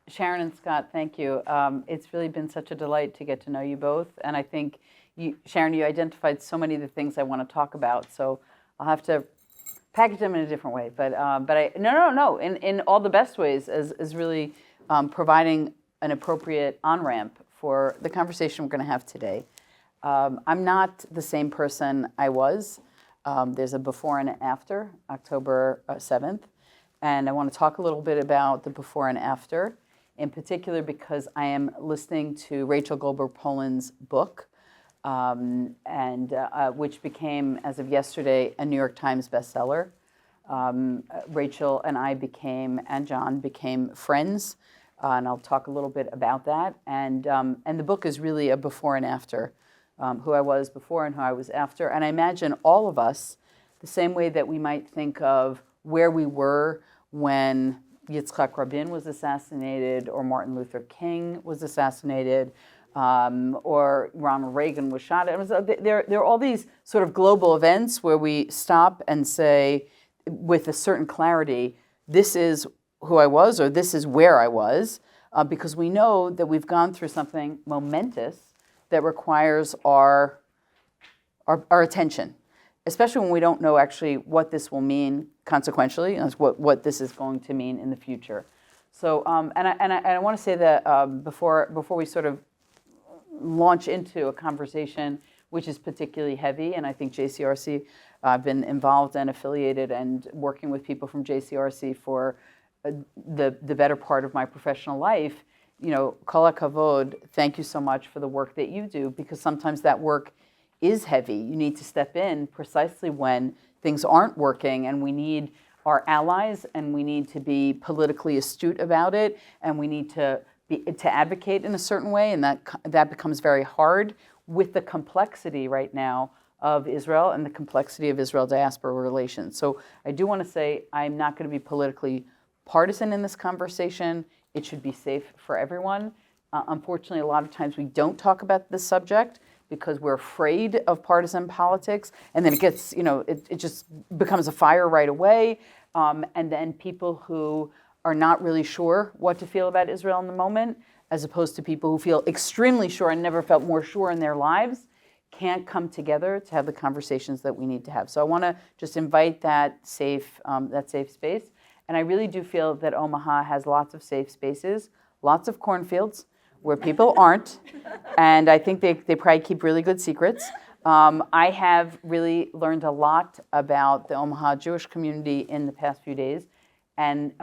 Sharon and Scott, thank you. It's really been such a delight to get to know you both. And I think, Sharon, you identified so many of the things I want to talk about. So I'll have to package them in a different way. But no. In all the best ways, as really providing an appropriate on-ramp for the conversation we're going to have today. I'm not the same person I was. There's a before and after, October 7th. And I want to talk a little bit about the before and after, in particular because I am listening to Rachel Goldberg-Poland's book, which became, as of yesterday, a New York Times bestseller. Rachel and I and John became friends, and I'll talk a little bit about that. And the book is really a before and after, who I was before and who I was after. And I imagine all of us, the same way that we might think of where we were when Yitzhak Rabin was assassinated, or Martin Luther King was assassinated, or Ronald Reagan was shot. There are all these sort of global events where we stop and say, with a certain clarity, this is who I was, or this is where I was, because we know that we've gone through something momentous that requires our attention, especially when we don't know actually what this will mean consequentially, and what this is going to mean in the future. So, and I want to say that before we sort of launch into a conversation which is particularly heavy, and I think JCRC, I've been involved and affiliated and working with people from JCRC for the better part of my professional life. Kol hakavod, thank you so much for the work that you do, because sometimes that work is heavy. You need to step in precisely when things aren't working, and we need our allies, and we need to be politically astute about it, and we need to advocate in a certain way, and that becomes very hard with the complexity right now of Israel and the complexity of Israel-diaspora relations. So I do want to say I'm not going to be politically partisan in this conversation. It should be safe for everyone. Unfortunately, a lot of times we don't talk about this subject because we're afraid of partisan politics, and then it gets, it just becomes a fire right away. And then people who are not really sure what to feel about Israel in the moment, as opposed to people who feel extremely sure and never felt more sure in their lives, can't come together to have the conversations that we need to have. So I want to just invite that safe space. And I really do feel that Omaha has lots of safe spaces, lots of cornfields where people aren't, and I think they probably keep really good secrets. I have really learned a lot about the Omaha Jewish community in the past few days. And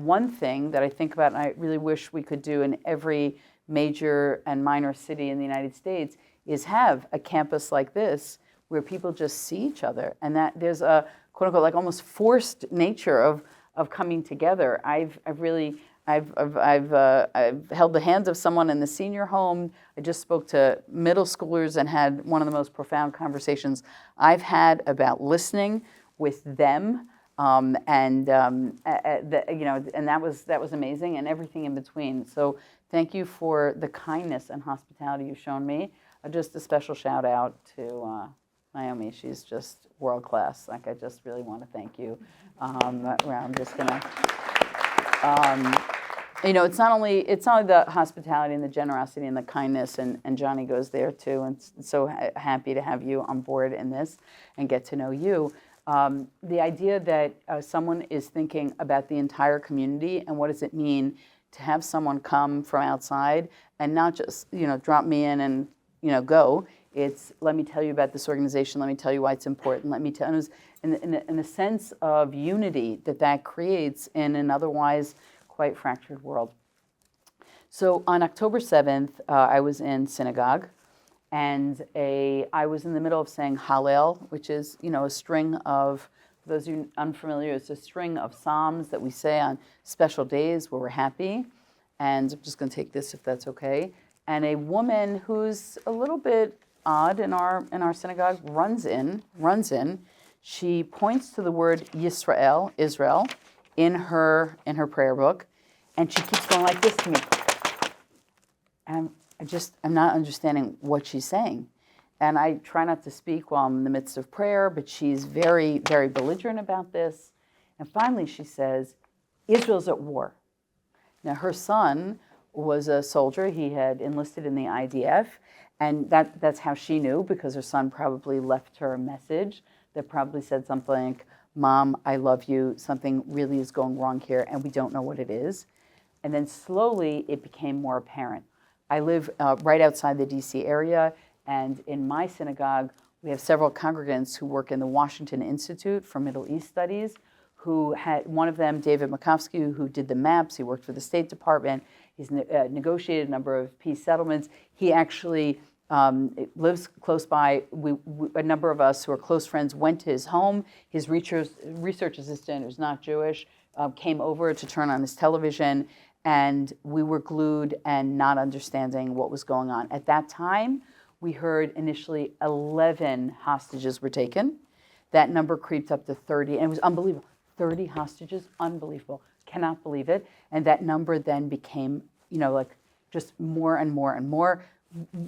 one thing that I think about, and I really wish we could do in every major and minor city in the United States, is have a campus like this where people just see each other, and that there's a quote unquote like almost forced nature of coming together. I've held the hands of someone in the senior home. I just spoke to middle schoolers and had one of the most profound conversations I've had about listening with them. And that was amazing, and everything in between. So thank you for the kindness and hospitality you've shown me. Just a special shout out to Naomi. She's just world class. Like, I just really want to thank you. I'm just gonna. It's not only the hospitality and the generosity and the kindness, and Johnny goes there too, and so happy to have you on board in this and get to know you. The idea that someone is thinking about the entire community and what does it mean to have someone come from outside and not just drop me in and go. It's, let me tell you about this organization, let me tell you why it's important, let me tell you, in the sense of unity that creates in an otherwise quite fractured world. So on October 7th, I was in synagogue, and I was in the middle of saying Hallel, which is, a string of, for those of you unfamiliar, it's a string of psalms that we say on special days where we're happy. And I'm just going to take this if that's okay. And a woman who's a little bit odd in our synagogue runs in. She points to the word Yisrael, Israel, in her prayer book, and she keeps going like this to me. And I'm not understanding what she's saying. And I try not to speak while I'm in the midst of prayer, but she's very, very belligerent about this. And finally she says, Israel's at war. Now her son was a soldier. He had enlisted in the IDF, and that's how she knew, because her son probably left her a message that probably said something like, Mom, I love you. Something really is going wrong here, and we don't know what it is. And then slowly it became more apparent. I live right outside the DC area, and in my synagogue, we have several congregants who work in the Washington Institute for Middle East Studies, who had, one of them, David Makovsky, who did the maps. He worked for the State Department. He's negotiated a number of peace settlements. He actually lives close by. A number of us who are close friends went to his home. His research assistant, who's not Jewish, came over to turn on his television, and we were glued and not understanding what was going on. At that time, we heard initially 11 hostages were taken. That number creeped up to 30, and it was unbelievable. 30 hostages, unbelievable. Cannot believe it. And that number then became, like just more and more and more.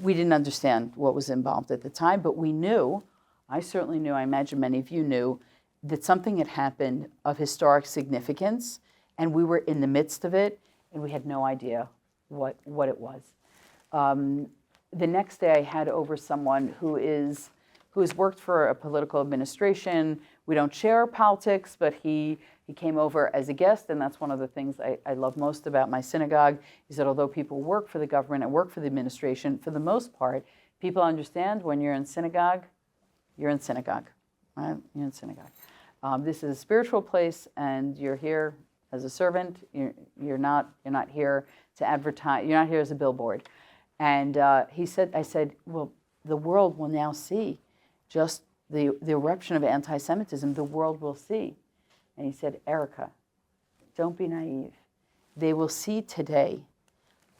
We didn't understand what was involved at the time, but we knew, I certainly knew, I imagine many of you knew, that something had happened of historic significance, and we were in the midst of it, and we had no idea what it was. The next day I had over someone who has worked for a political administration. We don't share politics, but he came over as a guest, and that's one of the things I love most about my synagogue, is that although people work for the government and work for the administration, for the most part, people understand when you're in synagogue, you're in synagogue, right? You're in synagogue. This is a spiritual place, and you're here as a servant. You're not here to advertise. You're not here as a billboard. And I said, well, the world will now see just the eruption of anti-Semitism. The world will see. And he said, Erica, don't be naive. They will see today,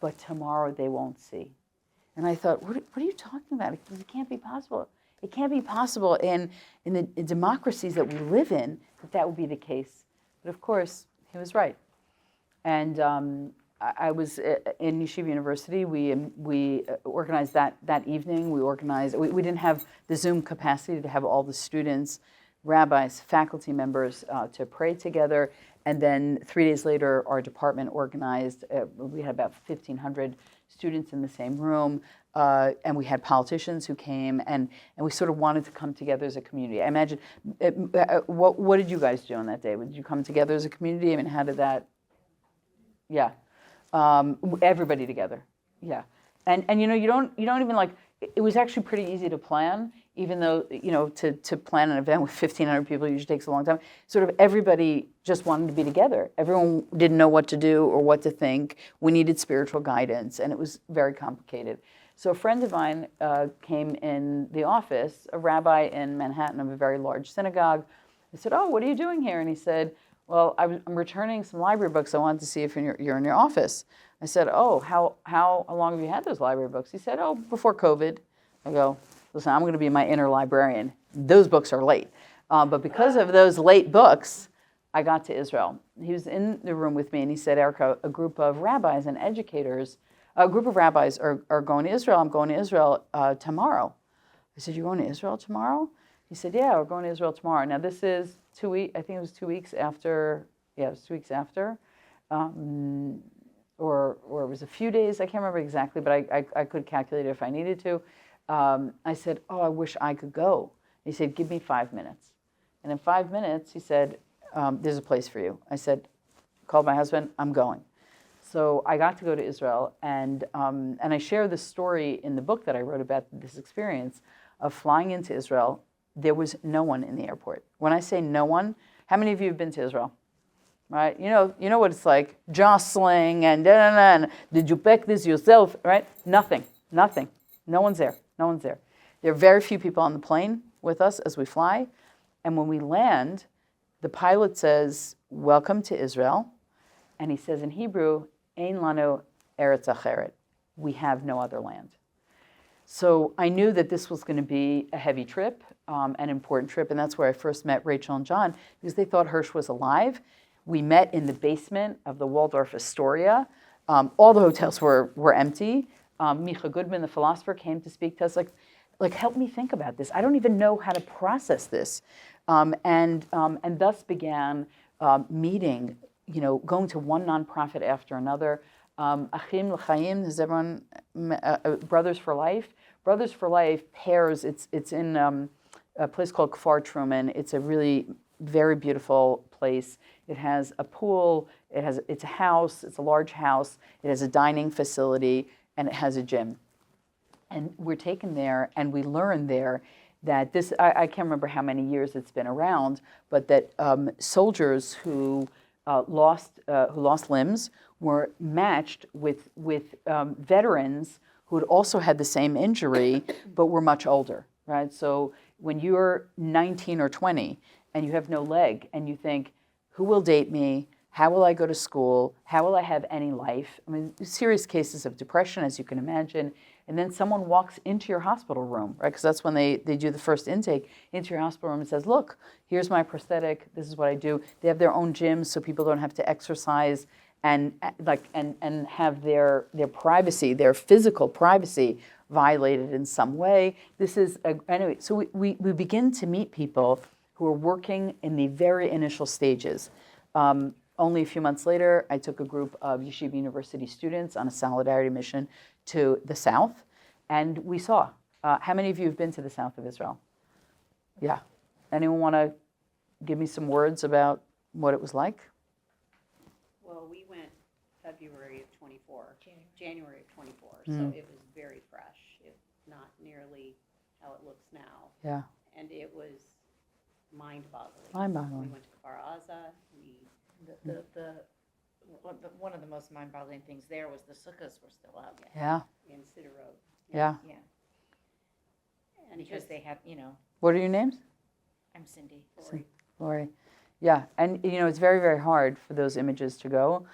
but tomorrow they won't see. And I thought, what are you talking about? It can't be possible. It can't be possible in the democracies that we live in that would be the case. But of course, he was right. And I was in Yeshiva University. We organized that evening. We didn't have the Zoom capacity to have all the students, rabbis, faculty members to pray together. And then 3 days later, our department organized. We had about 1,500 students in the same room, and we had politicians who came, and we sort of wanted to come together as a community. I imagine, what did you guys do on that day? Did you come together as a community? I mean, how did that? Yeah. Everybody together, yeah, and you don't even like. It was actually pretty easy to plan, even though to plan an event with 1,500 people usually takes a long time. Sort of everybody just wanted to be together. Everyone didn't know what to do or what to think. We needed spiritual guidance, and it was very complicated. So a friend of mine came in the office, a rabbi in Manhattan of a very large synagogue. I said, "Oh, what are you doing here?" And he said, "Well, I'm returning some library books. I wanted to see if you're in your office." I said, "Oh, how long have you had those library books?" He said, "Oh, before COVID." I go, "Listen, I'm going to be my inner librarian. Those books are late." But because of those late books, I got to Israel. He was in the room with me, and he said, "Erica, a group of rabbis and educators, a group of rabbis are going to Israel. I'm going to Israel tomorrow." I said, "You're going to Israel tomorrow?" He said, "Yeah, we're going to Israel tomorrow." Now, this is 2 weeks, I think it was 2 weeks after, yeah, it was 2 weeks after, or it was a few days, I can't remember exactly, but I could calculate it if I needed to. I said, "Oh, I wish I could go." He said, "Give me 5 minutes." And in 5 minutes, he said, "There's a place for you." I said, called my husband, "I'm going." So I got to go to Israel, and I share this story in the book that I wrote about this experience of flying into Israel. There was no one in the airport. When I say no one, how many of you have been to Israel? Right? You know what it's like, jostling and did you pack this yourself? Right? Nothing. No one's there. There are very few people on the plane with us as we fly. And when we land, the pilot says, "Welcome to Israel." And he says in Hebrew, "Ein lanu eretz acheret." We have no other land. So I knew that this was going to be a heavy trip, an important trip, and that's where I first met Rachel and John, because they thought Hirsch was alive. We met in the basement of the Waldorf Astoria. All the hotels were empty. Micha Goodman, the philosopher, came to speak to us, like help me think about this. I don't even know how to process this. And thus began meeting, going to one nonprofit after another. Achim L'Chaim, is everyone, Brothers for Life? Brothers for Life pairs, it's in a place called Kfar Truman. It's a really very beautiful place. It has a pool, it's a house, it's a large house, it has a dining facility, and it has a gym. And we're taken there, and we learn there that this, I can't remember how many years it's been around, but that soldiers who lost limbs were matched with veterans who had also had the same injury, but were much older, right? So when you're 19 or 20 and you have no leg and you think, who will date me? How will I go to school? How will I have any life? I mean, serious cases of depression, as you can imagine. And then someone walks into your hospital room, right? Because that's when they do the first intake, into your hospital room and says, look, here's my prosthetic. This is what I do. They have their own gyms so people don't have to exercise and have their privacy, their physical privacy violated in some way. This is, anyway, so we begin to meet people who are working in the very initial stages. Only a few months later, I took a group of Yeshiva University students on a solidarity mission to the south, and we saw. How many of you have been to the south of Israel? Yeah. Anyone want to give me some words about what it was like? Well, we went February of 24, January of 24, so it was very fresh. Not nearly how it looks now. Yeah. And it was mind-boggling. Mind-boggling. We went to Kfar Aza. One of the most mind-boggling things there was the sukkahs were still up. Yeah. In Cedar Road. Yeah. Yeah. And Because just, they had, What are your names? I'm Cindy. Lori. Yeah, and it's very, very hard for those images to go.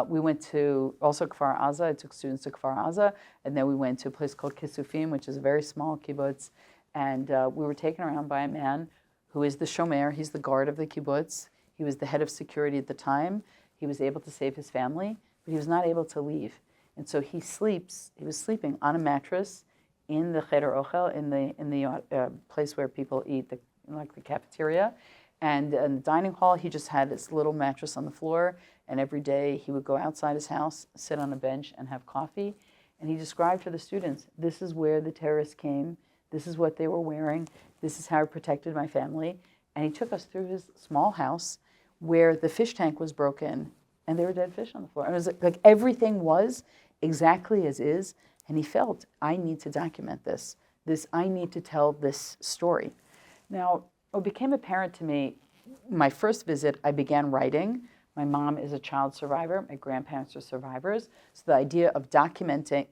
We went to also Kfar Aza. I took students to Kfar Aza, and then we went to a place called Kisufim, which is a very small kibbutz, and we were taken around by a man who is the shomer. He's the guard of the kibbutz. He was the head of security at the time. He was able to save his family, but he was not able to leave, and so he was sleeping on a mattress in the cheder ochel, in the place where people eat, like the cafeteria. And in the dining hall, he just had this little mattress on the floor, and every day he would go outside his house, sit on a bench, and have coffee. And he described to the students, this is where the terrorists came, this is what they were wearing, this is how I protected my family. And he took us through his small house where the fish tank was broken, and there were dead fish on the floor. And it was like everything was exactly as is, and he felt, I need to document this. I need to tell this story. Now, what became apparent to me, my first visit, I began writing. My mom is a child survivor. My grandparents are survivors. So the idea of documenting,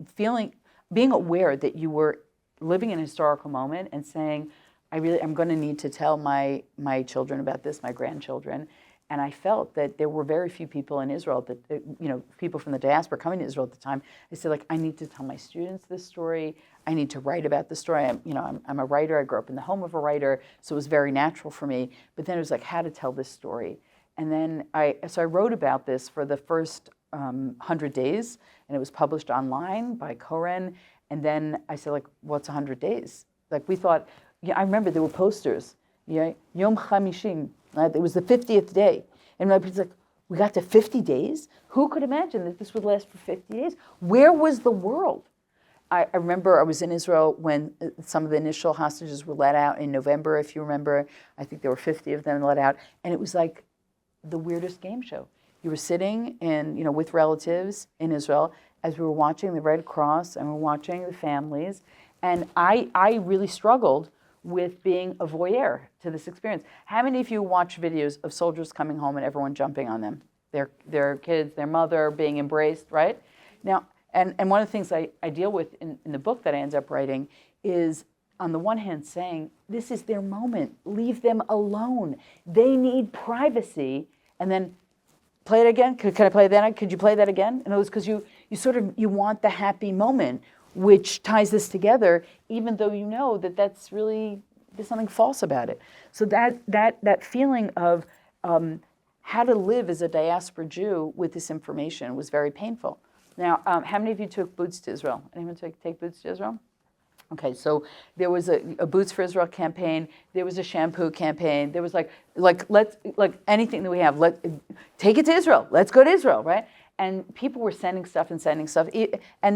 being aware that you were living in a historical moment and saying, I'm going to need to tell my children about this, my grandchildren. And I felt that there were very few people in Israel, people from the diaspora coming to Israel at the time. I said, I need to tell my students this story. I need to write about this story. I'm a writer. I grew up in the home of a writer, so it was very natural for me. But then it was like, how to tell this story. And then I wrote about this for the first 100 days, and it was published online by Koren. And then I said, what's 100 days? We thought, I remember there were posters, Yom Chamishim. It was the 50th day. And my parents like, we got to 50 days? Who could imagine that this would last for 50 days? Where was the world? I remember I was in Israel when some of the initial hostages were let out in November, if you remember. I think there were 50 of them let out. And it was like the weirdest game show. You were sitting with relatives in Israel as we were watching the Red Cross and we're watching the families. And I really struggled with being a voyeur to this experience. How many of you watch videos of soldiers coming home and everyone jumping on them? Their kids, their mother being embraced, right? Now, and one of the things I deal with in the book that I end up writing is, on the one hand, saying, this is their moment. Leave them alone. They need privacy. And then, play it again? Could I play that? Could you play that again? In other words, because you want the happy moment, which ties this together, even though you know that there's something false about it. So that feeling of how to live as a diaspora Jew with this information was very painful. Now, how many of you took boots to Israel? Anyone take boots to Israel? Okay, so there was a Boots for Israel campaign. There was a shampoo campaign. There was like anything that we have. Take it to Israel. Let's go to Israel, right? And people were sending stuff. And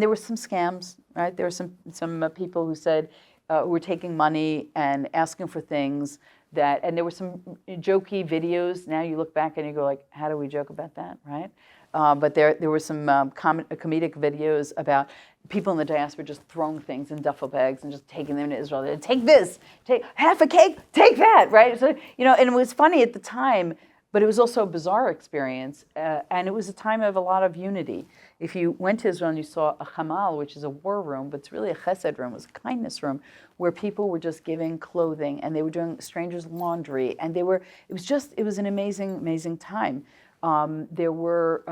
there were some scams, right? There were some people who said who were taking money and asking for things and there were some jokey videos. Now you look back and you go like, how do we joke about that, right? But there were some comedic videos about people in the diaspora just throwing things in duffel bags and just taking them to Israel. They'd, take this, take half a cake, take that, right? So, and it was funny at the time, but it was also a bizarre experience. And it was a time of a lot of unity. If you went to Israel and you saw a hamal, which is a war room, but it's really a chesed room, it was a kindness room, where people were just giving clothing and they were doing strangers' laundry. And it was an amazing, amazing time. There were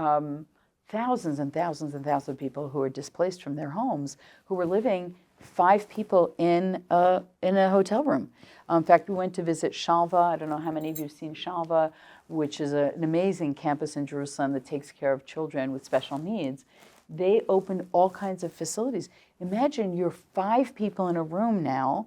thousands and thousands and thousands of people who were displaced from their homes, who were living 5 people in a hotel room. In fact, we went to visit Shalva. I don't know how many of you have seen Shalva, which is an amazing campus in Jerusalem that takes care of children with special needs. They opened all kinds of facilities. Imagine you're 5 people in a room now,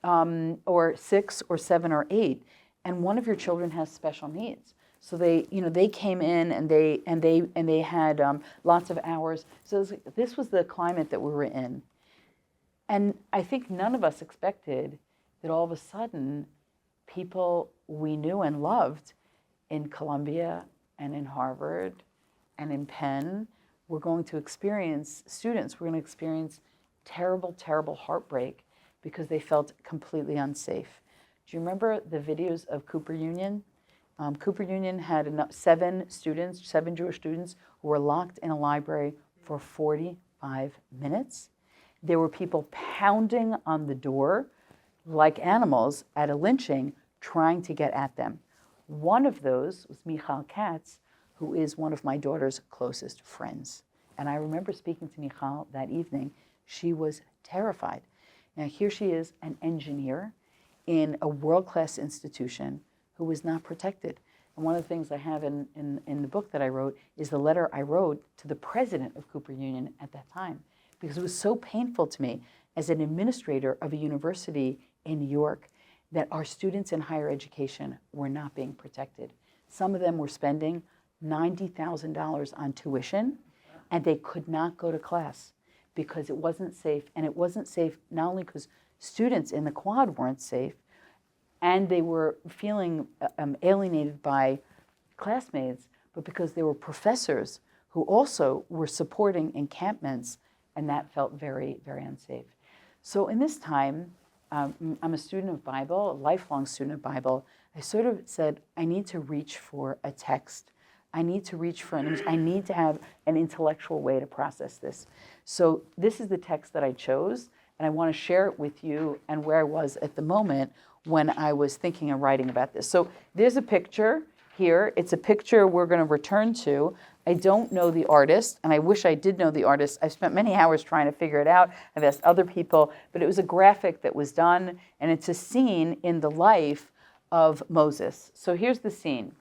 or 6 or 7 or 8, and one of your children has special needs. So they came in and they had lots of hours. So this was the climate that we were in. And I think none of us expected that all of a sudden people we knew and loved in Columbia and in Harvard and in Penn were going to experience, students were going to experience terrible, terrible heartbreak because they felt completely unsafe. Do you remember the videos of Cooper Union? Cooper Union had 7 Jewish students who were locked in a library for 45 minutes. There were people pounding on the door like animals at a lynching, trying to get at them. One of those was Michal Katz, who is one of my daughter's closest friends. And I remember speaking to Michal that evening. She was terrified. Now here she is, an engineer in a world-class institution who was not protected. And one of the things I have in the book that I wrote is the letter I wrote to the president of Cooper Union at that time, because it was so painful to me as an administrator of a university in New York that our students in higher education were not being protected. Some of them were spending $90,000 on tuition, and they could not go to class because it wasn't safe. And it wasn't safe not only because students in the quad weren't safe, and they were feeling alienated by classmates, but because there were professors who also were supporting encampments, and that felt very, very unsafe. So in this time, I'm a student of Bible, a lifelong student of Bible. I sort of said, I need to reach for a text. I need to reach for an image. I need to have an intellectual way to process this. So this is the text that I chose, and I want to share it with you and where I was at the moment when I was thinking and writing about this. So there's a picture here. It's a picture we're going to return to. I don't know the artist, and I wish I did know the artist. I've spent many hours trying to figure it out. I've asked other people, but it was a graphic that was done, and it's a scene in the life of Moses. So here's the scene.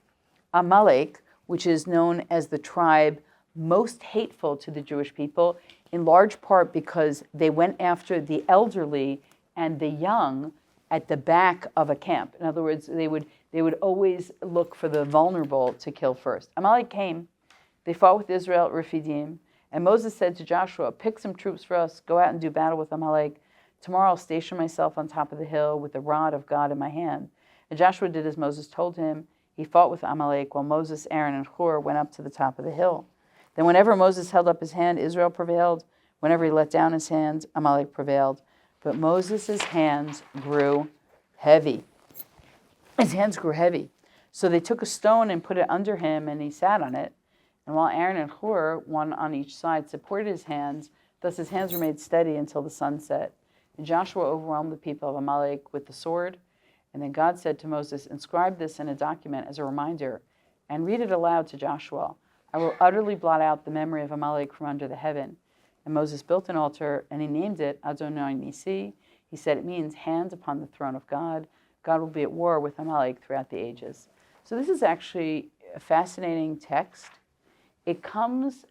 Amalek, which is known as the tribe most hateful to the Jewish people, in large part because they went after the elderly and the young at the back of a camp. In other words, they would always look for the vulnerable to kill first. Amalek came. They fought with Israel at Rephidim. And Moses said to Joshua, pick some troops for us, go out and do battle with Amalek. Tomorrow I'll station myself on top of the hill with the rod of God in my hand. And Joshua did as Moses told him. He fought with Amalek while Moses, Aaron, and Hur went up to the top of the hill. Then whenever Moses held up his hand, Israel prevailed. Whenever he let down his hand, Amalek prevailed. But Moses' hands grew heavy. His hands grew heavy. So they took a stone and put it under him, and he sat on it. And while Aaron and Hur, one on each side, supported his hands, thus his hands were made steady until the sun set. And Joshua overwhelmed the people of Amalek with the sword. And then God said to Moses, inscribe this in a document as a reminder, and read it aloud to Joshua. I will utterly blot out the memory of Amalek from under the heaven. And Moses built an altar, and he named it Adonai Nisi. He said it means hand upon the throne of God. God will be at war with Amalek throughout the ages. So this is actually a fascinating text. It comes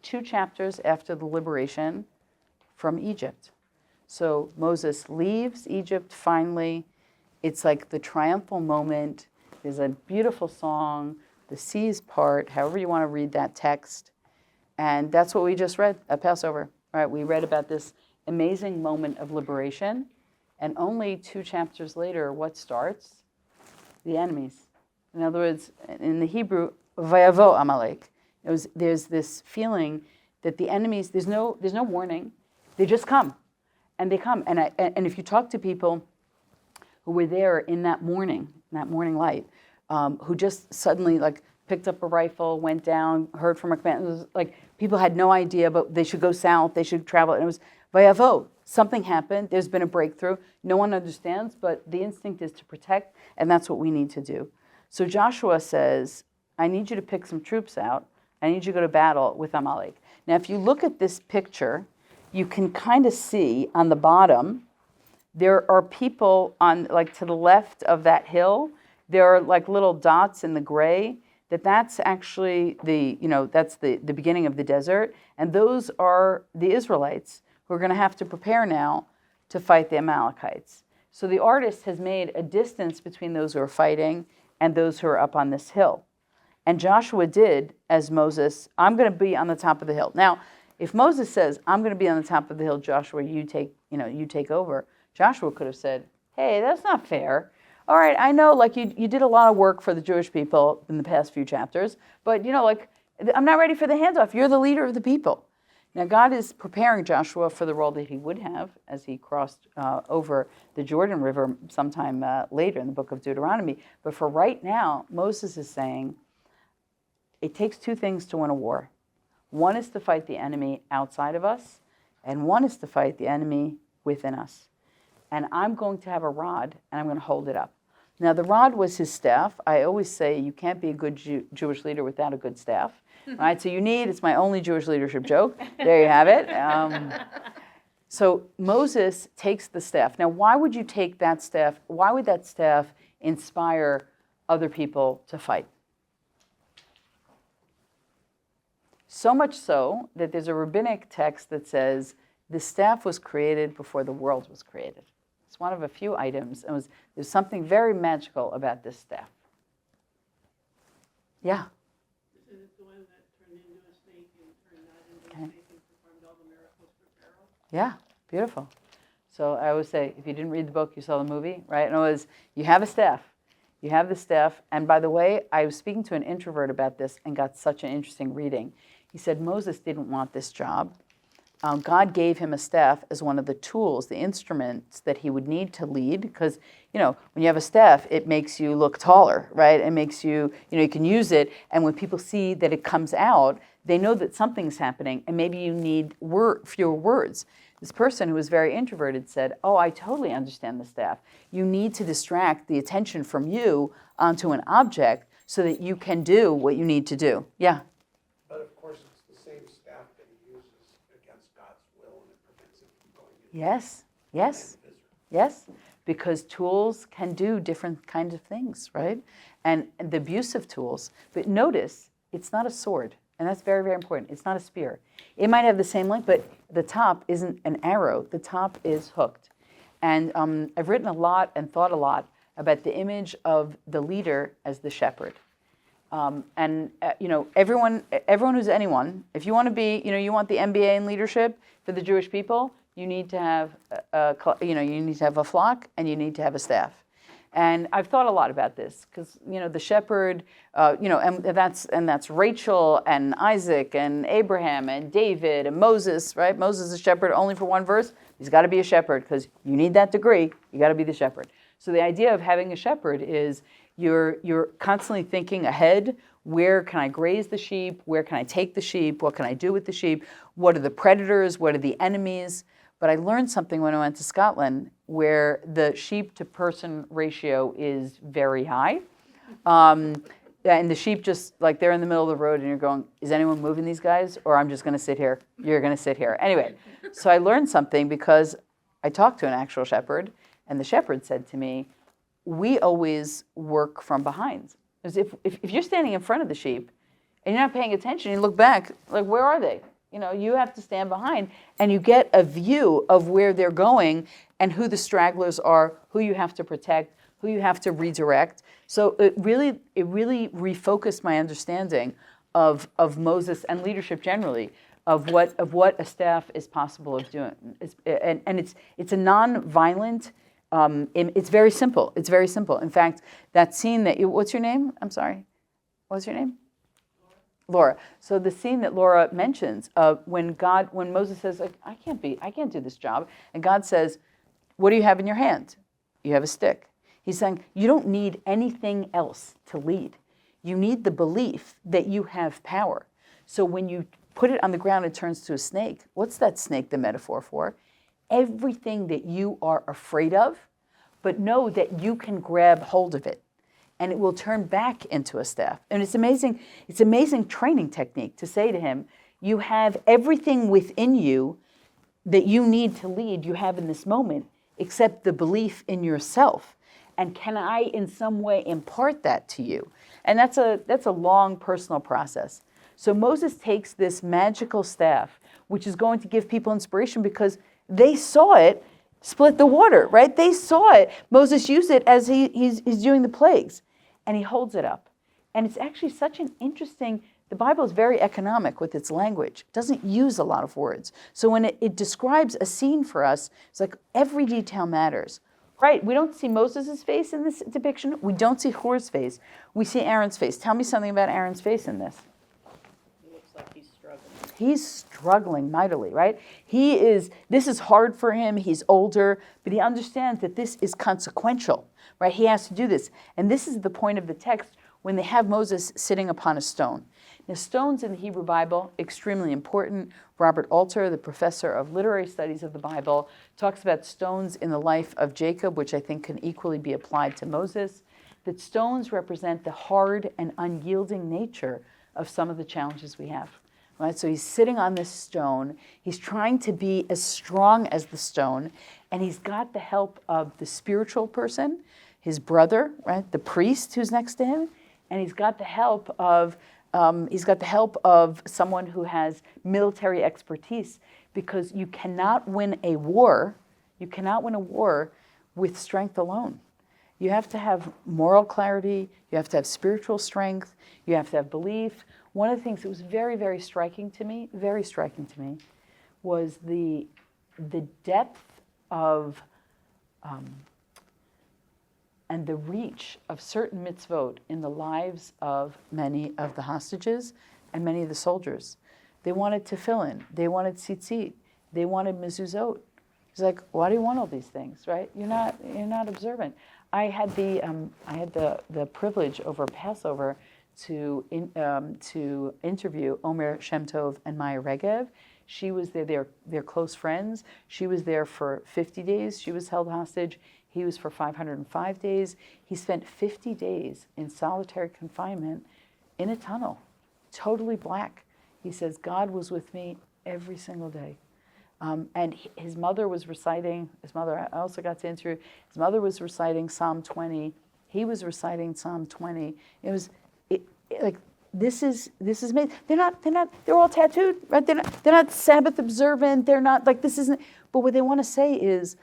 2 chapters after the liberation from Egypt. So Moses leaves Egypt finally. It's like the triumphal moment. There's a beautiful song, the seas part, however you want to read that text. And that's what we just read at Passover, right? We read about this amazing moment of liberation. And only 2 chapters later, what starts? The enemies. In other words, in the Hebrew, vayavo Amalek. There's this feeling that the enemies, there's no warning. They just come. And they come. And if you talk to people who were there in that morning light, who just suddenly like picked up a rifle, went down, heard from a command. It was like people had no idea, but they should go south, they should travel. And it was vayavo. Something happened. There's been a breakthrough. No one understands, but the instinct is to protect, and that's what we need to do. So Joshua says, I need you to pick some troops out. I need you to go to battle with Amalek. Now, if you look at this picture, you can kind of see on the bottom, there are people on, like to the left of that hill, there are like little dots in the gray, that's actually that's the beginning of the desert. And those are the Israelites who are going to have to prepare now to fight the Amalekites. So the artist has made a distance between those who are fighting and those who are up on this hill. And Joshua did as Moses, I'm going to be on the top of the hill. Now, if Moses says, I'm going to be on the top of the hill, Joshua, you take over, Joshua could have said, hey, that's not fair. All right, I know, like, you did a lot of work for the Jewish people in the past few chapters, but, I'm not ready for the handoff. You're the leader of the people. Now, God is preparing Joshua for the role that he would have as he crossed over the Jordan River sometime later in the book of Deuteronomy. But for right now, Moses is saying, it takes 2 things to win a war. One is to fight the enemy outside of us, and one is to fight the enemy within us. And I'm going to have a rod, and I'm going to hold it up. Now, the rod was his staff. I always say you can't be a good Jewish leader without a good staff. Right? So it's my only Jewish leadership joke. There you have it. So Moses takes the staff. Now, why would you take that staff? Why would that staff inspire other people to fight? So much so that there's a rabbinic text that says the staff was created before the world was created. It's one of a few items. There's something very magical about this staff. Yeah. Is it the one that turned into a snake and turned not into a snake and performed all the miracles for Pharaoh? Yeah, beautiful. So I always say, if you didn't read the book, you saw the movie, right? And it was, you have a staff. You have the staff. And by the way, I was speaking to an introvert about this and got such an interesting reading. He said Moses didn't want this job. God gave him a staff as one of the tools, the instruments that he would need to lead. Because, when you have a staff, it makes you look taller, right? It makes you, you can use it. And when people see that it comes out, they know that something's happening. And maybe you need fewer words. This person who was very introverted said, oh, I totally understand the staff. You need to distract the attention from you onto an object so that you can do what you need to do. Yeah? But of course, it's the same staff that he uses against God's will, and it prevents him from going into Yes, yes, yes. Because tools can do different kinds of things, right? And the abuse of tools. But notice, it's not a sword. And that's very, very important. It's not a spear. It might have the same length, but the top isn't an arrow. The top is hooked. And I've written a lot and thought a lot about the image of the leader as the shepherd. Everyone who's anyone, if you want to be, you want the MBA in leadership for the Jewish people, you need to have, you need to have a flock and you need to have a staff. And I've thought a lot about this because, the shepherd, and that's Rachel and Isaac and Abraham and David and Moses, right? Moses is a shepherd only for one verse. He's got to be a shepherd because you need that degree. You got to be the shepherd. So the idea of having a shepherd is you're constantly thinking ahead. Where can I graze the sheep? Where can I take the sheep? What can I do with the sheep? What are the predators? What are the enemies? But I learned something when I went to Scotland where the sheep-to-person ratio is very high. And the sheep just, like, they're in the middle of the road and you're going, is anyone moving these guys? Or I'm just going to sit here. You're going to sit here. Anyway, so I learned something because I talked to an actual shepherd, and the shepherd said to me, we always work from behind. Because if you're standing in front of the sheep and you're not paying attention, you look back, like, where are they? You have to stand behind, and you get a view of where they're going and who the stragglers are, who you have to protect, who you have to redirect. So it really refocused my understanding of Moses and leadership generally, of what a staff is possible of doing. And it's a non-violent. It's very simple. It's very simple. In fact, that scene what's your name? I'm sorry. What's your name? Laura. So the scene that Laura mentions when Moses says, I can't do this job, and God says, what do you have in your hand? You have a stick. He's saying, you don't need anything else to lead. You need the belief that you have power. So when you put it on the ground, it turns to a snake. What's that snake the metaphor for? Everything that you are afraid of, but know that you can grab hold of it, and it will turn back into a staff. And it's amazing training technique to say to him, you have everything within you that you need to lead, you have in this moment, except the belief in yourself. And can I in some way impart that to you? And that's a long personal process. So Moses takes this magical staff, which is going to give people inspiration because they saw it split the water, right? They saw it. Moses used it as he's doing the plagues. And he holds it up. And it's actually such an interesting, the Bible is very economic with its language. It doesn't use a lot of words. So when it describes a scene for us, it's like every detail matters. Right, we don't see Moses' face in this depiction. We don't see Hur's face. We see Aaron's face. Tell me something about Aaron's face in this. It looks like he's struggling. He's struggling mightily, right? This is hard for him. He's older, but he understands that this is consequential, right? He has to do this. And this is the point of the text when they have Moses sitting upon a stone. Now, stones in the Hebrew Bible, extremely important. Robert Alter, the professor of literary studies of the Bible, talks about stones in the life of Jacob, which I think can equally be applied to Moses, that stones represent the hard and unyielding nature of some of the challenges we have. Right? So he's sitting on this stone. He's trying to be as strong as the stone, and he's got the help of the spiritual person, his brother, right, the priest who's next to him, and he's got the help of someone who has military expertise, because you cannot win a war with strength alone. You have to have moral clarity, you have to have spiritual strength, you have to have belief. One of the things that was very, very striking to me, was the depth of and the reach of certain mitzvot in the lives of many of the hostages and many of the soldiers. They wanted tefillin, they wanted tzitzit, they wanted mezuzot. It's like, why do you want all these things, right? You're not observant. I had the privilege over Passover to interview Omer Shem Tov and Maya Regev. She was there; they're close friends. She was there for 50 days. She was held hostage. He was for 505 days. He spent 50 days in solitary confinement in a tunnel, totally black. He says, God was with me every single day. And his mother was reciting, I also got to interview, his mother was reciting Psalm 20. He was reciting Psalm 20. This is amazing. They're all tattooed, right? They're not Sabbath observant. They're not like, this isn't, but what they want to say is,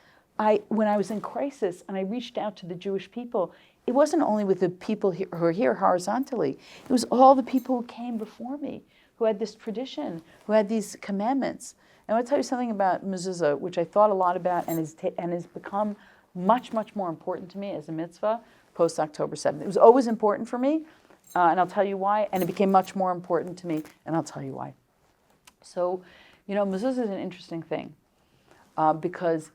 when I was in crisis and I reached out to the Jewish people, it wasn't only with the people who are here horizontally, it was all the people who came before me, who had this tradition, who had these commandments. And I want to tell you something about mezuzah, which I thought a lot about and has become much, much more important to me as a mitzvah post-October 7th. It was always important for me, and I'll tell you why, and it became much more important to me, and I'll tell you why. So, mezuzah is an interesting thing. Because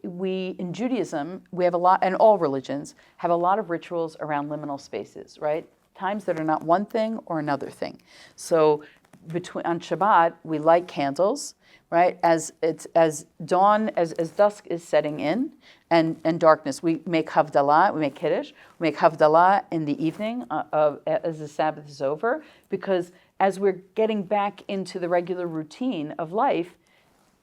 we in Judaism, we have a lot, and all religions have a lot of rituals around liminal spaces, right? Times that are not one thing or another thing. So on Shabbat, we light candles, right? As dusk is setting in, and darkness, we make Havdalah, we make Kiddush, we make Havdalah in the evening as the Sabbath is over, because as we're getting back into the regular routine of life,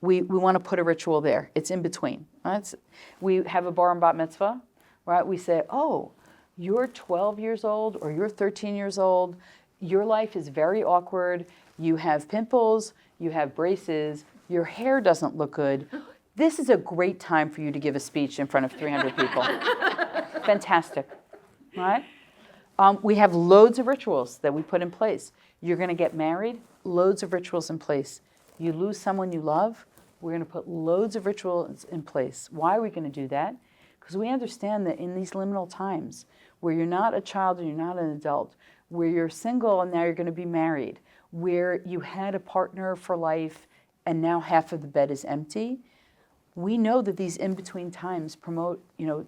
we want to put a ritual there. It's in between. Right? We have a bar and bat mitzvah, right? We say, oh, you're 12 years old or you're 13 years old. your life is very awkward. You have pimples, you have braces, your hair doesn't look good. This is a great time for you to give a speech in front of 300 people. Fantastic, right? We have loads of rituals that we put in place. You're going to get married, loads of rituals in place. You lose someone you love, we're going to put loads of rituals in place. Why are we going to do that? Because we understand that in these liminal times, where you're not a child and you're not an adult, where you're single and now you're going to be married, where you had a partner for life and now half of the bed is empty, we know that these in-between times promote,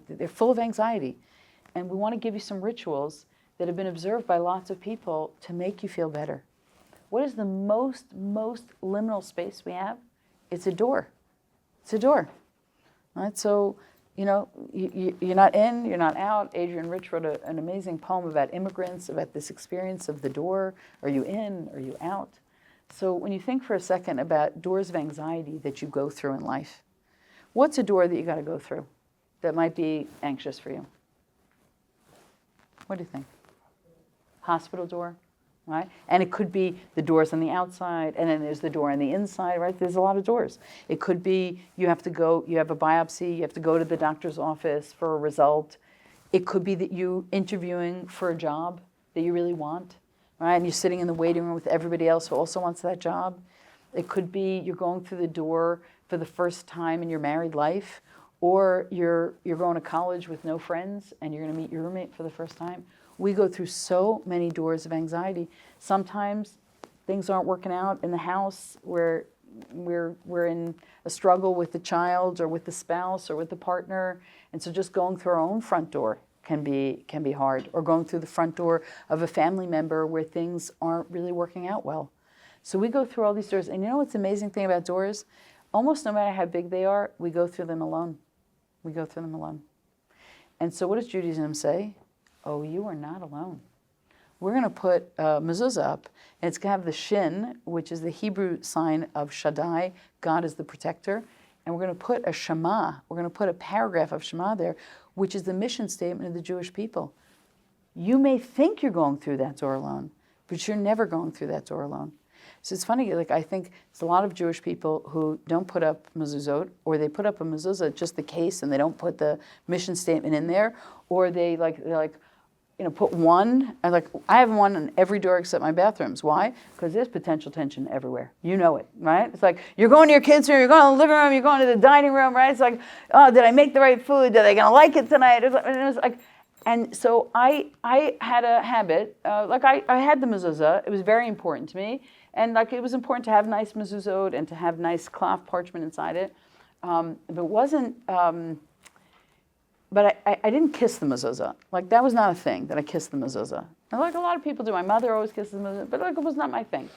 they're full of anxiety. And we want to give you some rituals that have been observed by lots of people to make you feel better. What is the most liminal space we have? It's a door. It's a door. Right? So, you're not in, you're not out. Adrienne Rich wrote an amazing poem about immigrants, about this experience of the door. Are you in? Are you out? So when you think for a second about doors of anxiety that you go through in life, what's a door that you got to go through that might be anxious for you? What do you think? Hospital door, right? And it could be the doors on the outside, and then there's the door on the inside, right? There's a lot of doors. It could be you have a biopsy, you have to go to the doctor's office for a result. It could be that you interviewing for a job that you really want, right? And you're sitting in the waiting room with everybody else who also wants that job. It could be you're going through the door for the first time in your married life, or you're going to college with no friends and you're going to meet your roommate for the first time. We go through so many doors of anxiety. Sometimes things aren't working out in the house where we're in a struggle with the child or with the spouse or with the partner, and so just going through our own front door can be hard, or going through the front door of a family member where things aren't really working out well. So we go through all these doors, and you know what's the amazing thing about doors? Almost no matter how big they are, we go through them alone. We go through them alone. And so what does Judaism say? Oh, you are not alone. We're going to put a mezuzah up, and it's going to have the shin, which is the Hebrew sign of Shaddai, God is the protector, and we're going to put a Shema, we're going to put a paragraph of Shema there, which is the mission statement of the Jewish people. You may think you're going through that door alone, but you're never going through that door alone. So it's funny, I think there's a lot of Jewish people who don't put up mezuzot, or they put up a mezuzah, just the case, and they don't put the mission statement in there, or they're like, put one. I have one on every door except my bathrooms. Why? Because there's potential tension everywhere. You know it, right? It's like, you're going to your kids' room, you're going to the living room, you're going to the dining room, right? It's like, oh, did I make the right food? Are they going to like it tonight? And so I had a habit, I had the mezuzah. It was very important to me. And it was important to have nice mezuzot and to have nice cloth parchment inside it. But it wasn't, but I didn't kiss the mezuzah. That was not a thing that I kissed the mezuzah. And a lot of people do. My mother always kisses the mezuzah, but it was not my thing.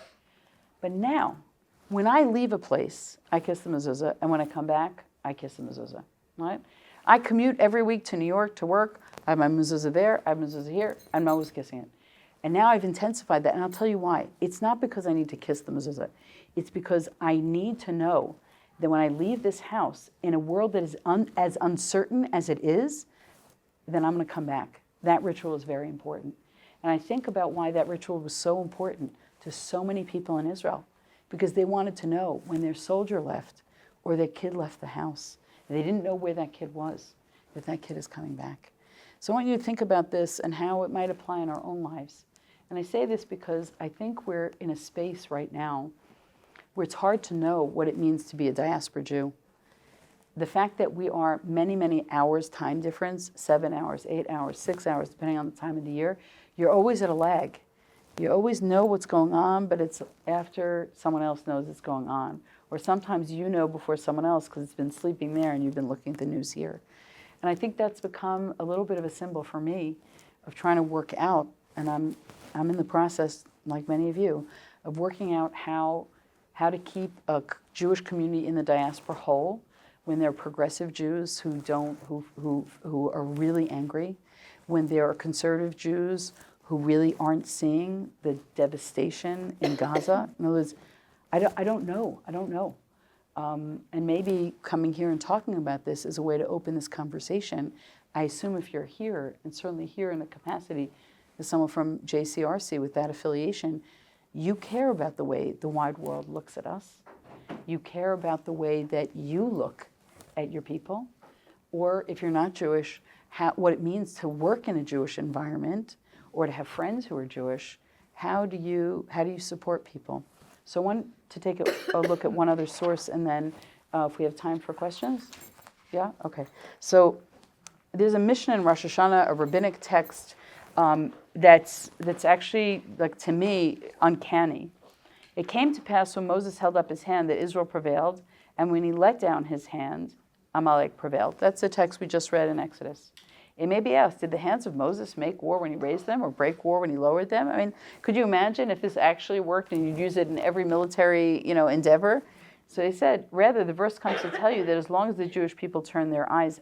But now, when I leave a place, I kiss the mezuzah, and when I come back, I kiss the mezuzah, right? I commute every week to New York to work. I have my mezuzah there, I have mezuzah here, I'm always kissing it. And now I've intensified that, and I'll tell you why. It's not because I need to kiss the mezuzah. It's because I need to know that when I leave this house in a world that is as uncertain as it is, then I'm going to come back. That ritual is very important. And I think about why that ritual was so important to so many people in Israel, because they wanted to know when their soldier left or their kid left the house, and they didn't know where that kid was, if that kid is coming back. So I want you to think about this and how it might apply in our own lives. And I say this because I think we're in a space right now where it's hard to know what it means to be a diaspora Jew. The fact that we are many, many hours time difference, 7 hours, 8 hours, 6 hours, depending on the time of the year, you're always at a lag. You always know what's going on, but it's after someone else knows it's going on. Or sometimes you know before someone else because it's been sleeping there and you've been looking at the news here. And I think that's become a little bit of a symbol for me of trying to work out, and I'm in the process, like many of you, of working out how to keep a Jewish community in the diaspora whole when there are progressive Jews who are really angry, when there are conservative Jews who really aren't seeing the devastation in Gaza. In other words, I don't know. And maybe coming here and talking about this is a way to open this conversation. I assume if you're here, and certainly here in the capacity as someone from JCRC with that affiliation, you care about the way the wide world looks at us. You care about the way that you look at your people, or if you're not Jewish, what it means to work in a Jewish environment or to have friends who are Jewish. How do you support people? So I want to take a look at one other source, and then if we have time for questions. Yeah? Okay. So there's a mission in Rosh Hashanah, a rabbinic text that's actually, like, to me, uncanny. It came to pass when Moses held up his hand that Israel prevailed, and when he let down his hand, Amalek prevailed. That's the text we just read in Exodus. It may be asked, did the hands of Moses make war when he raised them, or break war when he lowered them? I mean, could you imagine if this actually worked and you'd use it in every military, endeavor? So he said, rather, the verse comes to tell you that as long as the Jewish people turned their eyes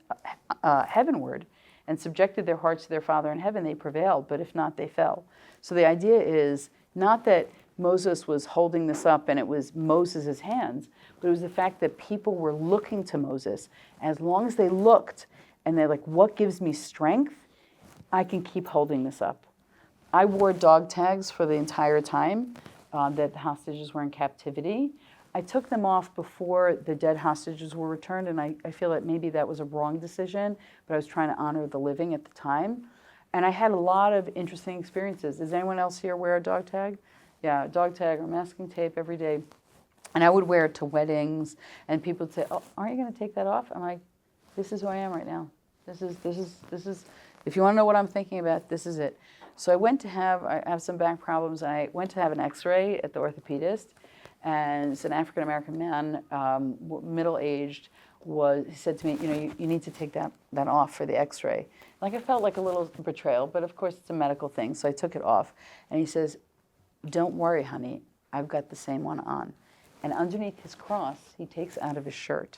heavenward and subjected their hearts to their Father in heaven, they prevailed, but if not, they fell. So the idea is not that Moses was holding this up and it was Moses' hands, but it was the fact that people were looking to Moses. As long as they looked and they're like, what gives me strength? I can keep holding this up. I wore dog tags for the entire time that the hostages were in captivity. I took them off before the dead hostages were returned, and I feel that maybe that was a wrong decision, but I was trying to honor the living at the time. And I had a lot of interesting experiences. Does anyone else here wear a dog tag? Yeah, dog tag or masking tape every day. And I would wear it to weddings, and people would say, oh, aren't you going to take that off? I'm like, this is who I am right now. This is, if you want to know what I'm thinking about, this is it. So I have some back problems, and I went to have an x-ray at the orthopedist, and it's an African-American man, middle-aged, he said to me, you need to take that off for the x-ray. Like, I felt like a little betrayal, but of course it's a medical thing, so I took it off. And he says, don't worry, honey, I've got the same one on. And underneath his cross, he takes out of his shirt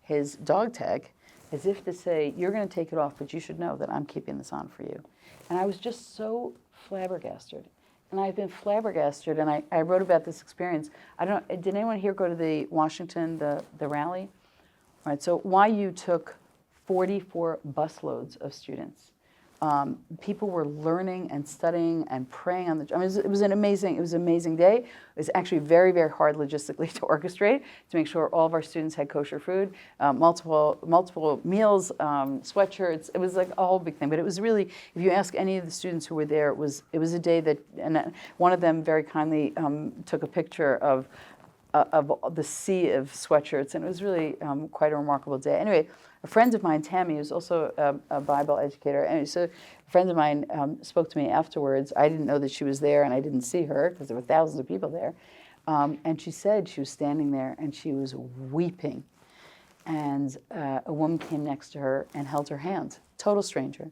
his dog tag, as if to say, you're going to take it off, but you should know that I'm keeping this on for you. And I was just so flabbergasted. And I've been flabbergasted, and I wrote about this experience. I don't know, did anyone here go to the Washington, the rally? All right, so YU took 44 busloads of students. People were learning and studying and praying on the. I mean, it was an amazing day. It was actually very, very hard logistically to orchestrate to make sure all of our students had kosher food, multiple meals, sweatshirts. It was like a whole big thing. But it was really, if you ask any of the students who were there, it was a day that, and one of them very kindly took a picture of the sea of sweatshirts, and it was really quite a remarkable day. Anyway, a friend of mine, Tammy, who's also a Bible educator, and so a friend of mine spoke to me afterwards. I didn't know that she was there, and I didn't see her because there were thousands of people there. And she said she was standing there, and she was weeping. And a woman came next to her and held her hand. Total stranger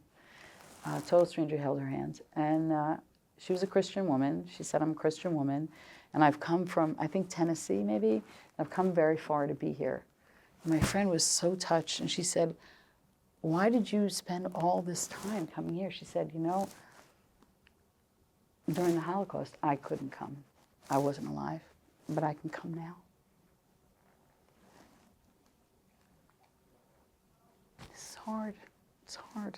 held her hand. And she was a Christian woman. She said, I'm a Christian woman, and I've come from, I think, Tennessee, maybe. I've come very far to be here. And my friend was so touched, and she said, why did you spend all this time coming here? She said, during the Holocaust, I couldn't come. I wasn't alive, but I can come now. It's hard. It's hard.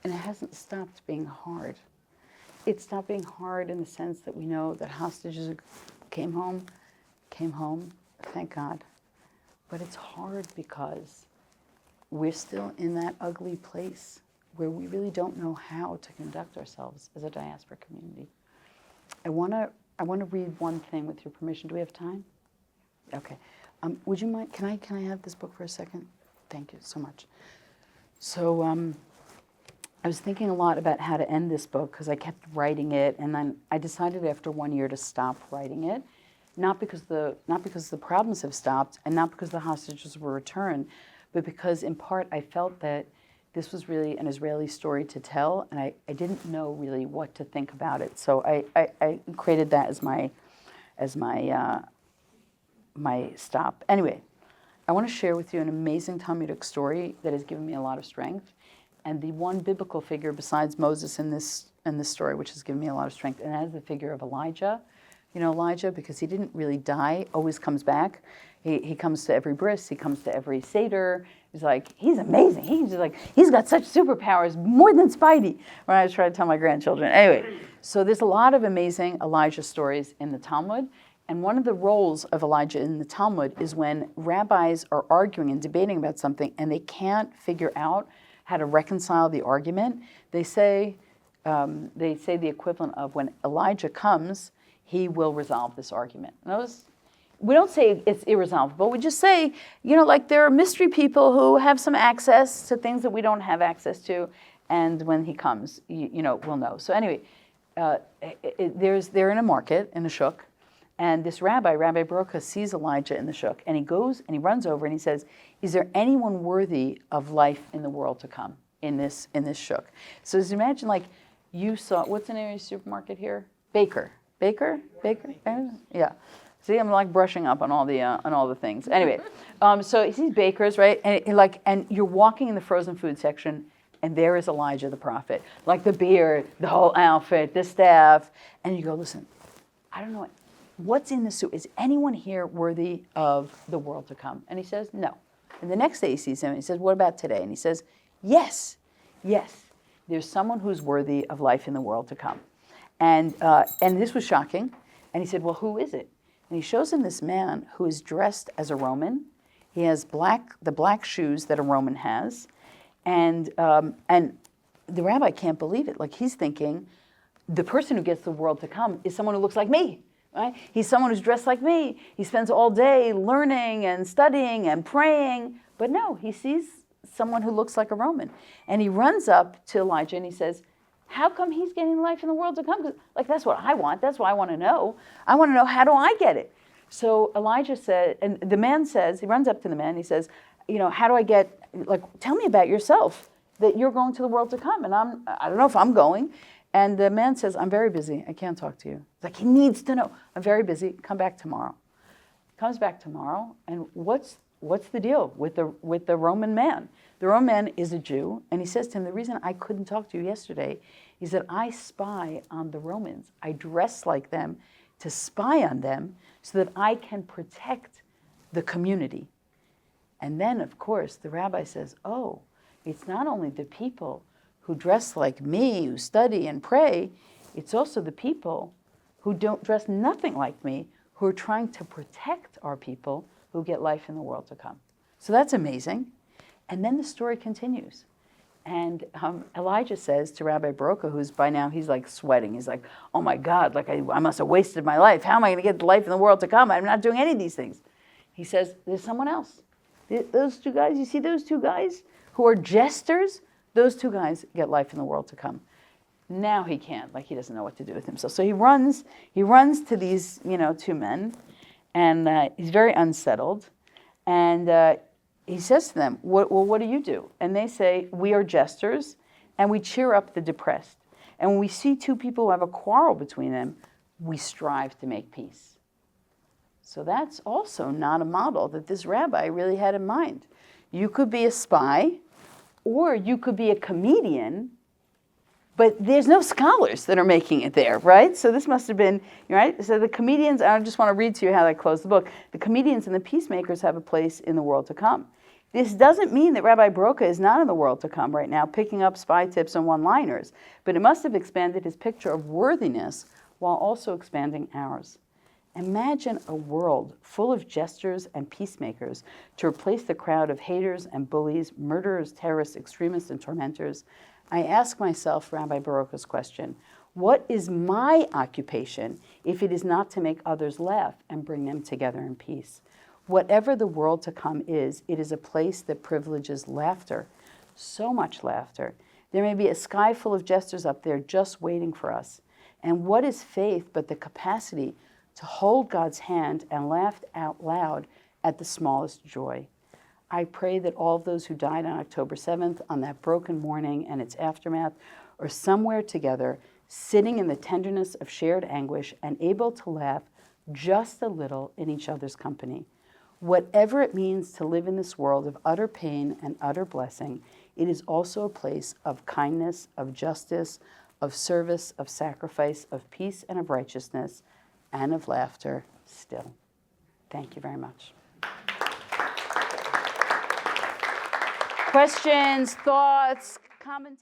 And it hasn't stopped being hard. It stopped being hard in the sense that we know that hostages came home, thank God. But it's hard because we're still in that ugly place where we really don't know how to conduct ourselves as a diaspora community. I want to read one thing with your permission. Do we have time? Okay. Would you mind? Can I have this book for a second? Thank you so much. So I was thinking a lot about how to end this book because I kept writing it, and then I decided after 1 year to stop writing it. Not because the problems have stopped, and not because the hostages were returned, but because in part I felt that this was really an Israeli story to tell, and I didn't know really what to think about it. So I created that as my stop. Anyway, I want to share with you an amazing Talmudic story that has given me a lot of strength, and the one biblical figure besides Moses in this story, which has given me a lot of strength, and that is the figure of Elijah. Elijah, because he didn't really die, always comes back. He comes to every bris, he comes to every Seder. He's like, he's amazing. He's got such superpowers, more than Spidey. When I was trying to tell my grandchildren. Anyway, so there's a lot of amazing Elijah stories in the Talmud. And one of the roles of Elijah in the Talmud is when rabbis are arguing and debating about something and they can't figure out how to reconcile the argument. They say the equivalent of when Elijah comes, he will resolve this argument. We don't say it's irresolvable. We just say, like there are mystery people who have some access to things that we don't have access to, and when he comes, we'll know. So anyway, they're in a market, in a shuk, and this Rabbi Baruch, sees Elijah in the shuk, and he goes and he runs over and he says, "Is there anyone worthy of life in the world to come in this shuk?" So just imagine, like, you saw, what's the name of your supermarket here? Baker. Yeah. See, I'm like brushing up on all the things. Anyway, so he sees bakers, right? And you're walking in the frozen food section, and there is Elijah the prophet, like the beard, the whole outfit, the staff, and you go, "Listen, I don't know what's in the soup. Is anyone here worthy of the world to come?" And he says, "No." And the next day he sees him, and he says, "What about today?" And he says, "Yes, there's someone who's worthy of life in the world to come." And this was shocking. And he said, "Well, who is it?" And he shows him this man who is dressed as a Roman. He has the black shoes that a Roman has. And the rabbi can't believe it. Like, he's thinking, the person who gets the world to come is someone who looks like me. Right? He's someone who's dressed like me. He spends all day learning and studying and praying. But no, he sees someone who looks like a Roman. And he runs up to Elijah and he says, "How come he's getting life in the world to come? 'Cause, like, that's what I want. That's what I want to know. I want to know, how do I get it?" So Elijah said, and the man says, he runs up to the man, he says, "How do I get, tell me about yourself, that you're going to the world to come." And I don't know if I'm going. And the man says, "I'm very busy. I can't talk to you." It's like, he needs to know. "I'm very busy. Come back tomorrow." Comes back tomorrow, and what's the deal with the Roman man? The Roman man is a Jew, and he says to him, "The reason I couldn't talk to you yesterday is that I spy on the Romans. I dress like them to spy on them so that I can protect the community." And then, of course, the rabbi says, "Oh, it's not only the people who dress like me, who study and pray, it's also the people who don't dress nothing like me, who are trying to protect our people who get life in the world to come." So that's amazing. And then the story continues. And Elijah says to Rabbi Baruch, who's by now, he's like sweating. He's like, "Oh my God, like I must have wasted my life. How am I going to get the life in the world to come? I'm not doing any of these things." He says, "There's someone else. Those two guys, you see those two guys who are jesters? Those two guys get life in the world to come." Now he can't, like, he doesn't know what to do with himself. So he runs to these, two men, and he's very unsettled. And he says to them, what do you do? And they say, "We are jesters, and we cheer up the depressed. And when we see two people who have a quarrel between them, we strive to make peace." So that's also not a model that this rabbi really had in mind. You could be a spy, or you could be a comedian, but there's no scholars that are making it there, right? So this must have been, right? So the comedians, I just want to read to you how they close the book. The comedians and the peacemakers have a place in the world to come. This doesn't mean that Rabbi Baruch is not in the world to come right now, picking up spy tips and one-liners, but it must have expanded his picture of worthiness while also expanding ours. Imagine a world full of jesters and peacemakers to replace the crowd of haters and bullies, murderers, terrorists, extremists, and tormentors. I ask myself Rabbi Baruch's question: what is my occupation if it is not to make others laugh and bring them together in peace? Whatever the world to come is, it is a place that privileges laughter, so much laughter. There may be a sky full of jesters up there just waiting for us. And what is faith but the capacity to hold God's hand and laugh out loud at the smallest joy? I pray that all of those who died on October 7th, on that broken morning and its aftermath, are somewhere together, sitting in the tenderness of shared anguish and able to laugh just a little in each other's company. Whatever it means to live in this world of utter pain and utter blessing, it is also a place of kindness, of justice, of service, of sacrifice, of peace, and of righteousness. and of laughter still. Thank you very much. Questions, thoughts, commentary?